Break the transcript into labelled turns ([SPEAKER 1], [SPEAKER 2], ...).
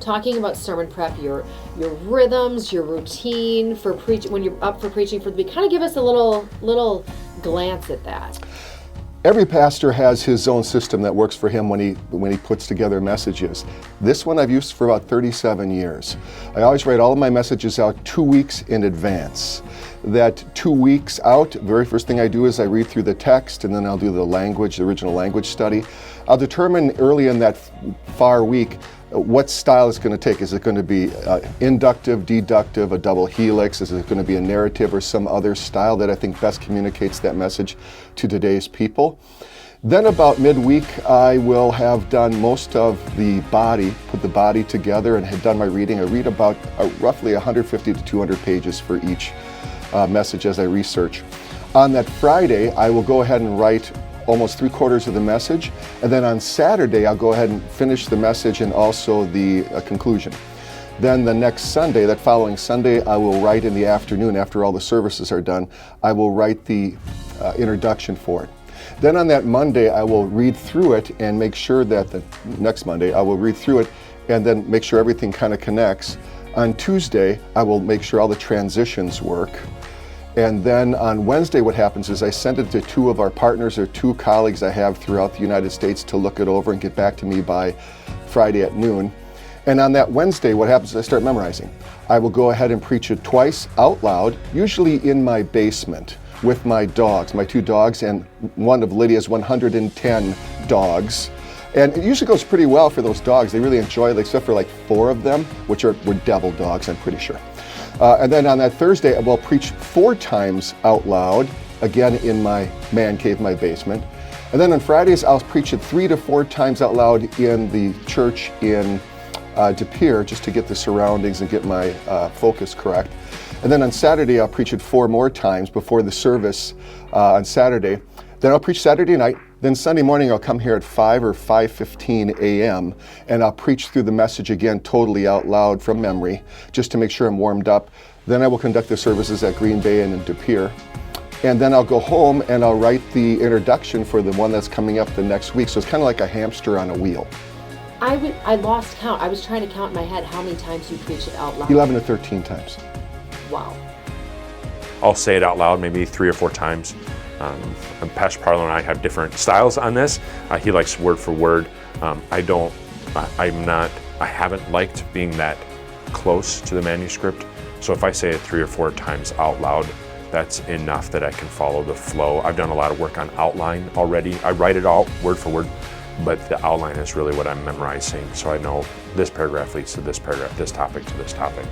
[SPEAKER 1] talking about sermon prep, your rhythms, your routine for when you're up for preaching for the week. Kind of give us a little glance at that.
[SPEAKER 2] Every pastor has his own system that works for him when he puts together messages. This one I've used for about 37 years. I always write all of my messages out 2 weeks in advance. That 2 weeks out, the very first thing I do is I read through the text, and then I'll do the original language study. I'll determine early in that far week what style it's going to take. Is it going to be inductive, deductive, a double helix? Is it going to be a narrative or some other style that I think best communicates that message to today's people? Then about midweek, I will have done most of the body, put the body together and have done my reading. I read about roughly 150 to 200 pages for each message as I research. On that Friday, I will go ahead and write almost 3/4 of the message, and then on Saturday I'll go ahead and finish the message and also the conclusion. Then the next Sunday, that following Sunday, I will write in the afternoon after all the services are done. I will write the introduction for it. Then on that Monday I will read through it and make sure that the next Monday I will read through it and then make sure everything kind of connects. On Tuesday I will make sure all the transitions work. And then on Wednesday, what happens is I send it to 2 of our partners or 2 colleagues I have throughout the United States to look it over and get back to me by Friday at noon. And on that Wednesday, what happens is I start memorizing. I will go ahead and preach it twice out loud, usually in my basement with my dogs, my 2 dogs, and one of Lydia's 110 dogs. And it usually goes pretty well for those dogs. They really enjoy it, except for like 4 of them, which were devil dogs, I'm pretty sure. And then on that Thursday, I will preach 4 times out loud, again in my man cave, my basement. And then on Fridays, I'll preach it 3 to 4 times out loud in the church in De Pere, just to get the surroundings and get my focus correct. And then on Saturday, I'll preach it 4 more times before the service on Saturday. Then I'll preach Saturday night. Then Sunday morning, I'll come here at 5 or 5:15 a.m. and I'll preach through the message again totally out loud from memory, just to make sure I'm warmed up. Then I will conduct the services at Green Bay and in De Pere. And then I'll go home and I'll write the introduction for the one that's coming up the next week. So it's kind of like a hamster on a wheel.
[SPEAKER 1] I lost count. I was trying to count in my head how many times you preach it out loud.
[SPEAKER 2] 11 to 13 times.
[SPEAKER 1] Wow.
[SPEAKER 3] I'll say it out loud maybe 3 or 4 times. Pastor Parlow and I have different styles on this. He likes word for word. I haven't liked being that close to the manuscript. So if I say it 3 or 4 times out loud, that's enough that I can follow the flow. I've done a lot of work on outline already. I write it all word for word, but the outline is really what I'm memorizing. So I know this paragraph leads to this paragraph, this topic to this topic.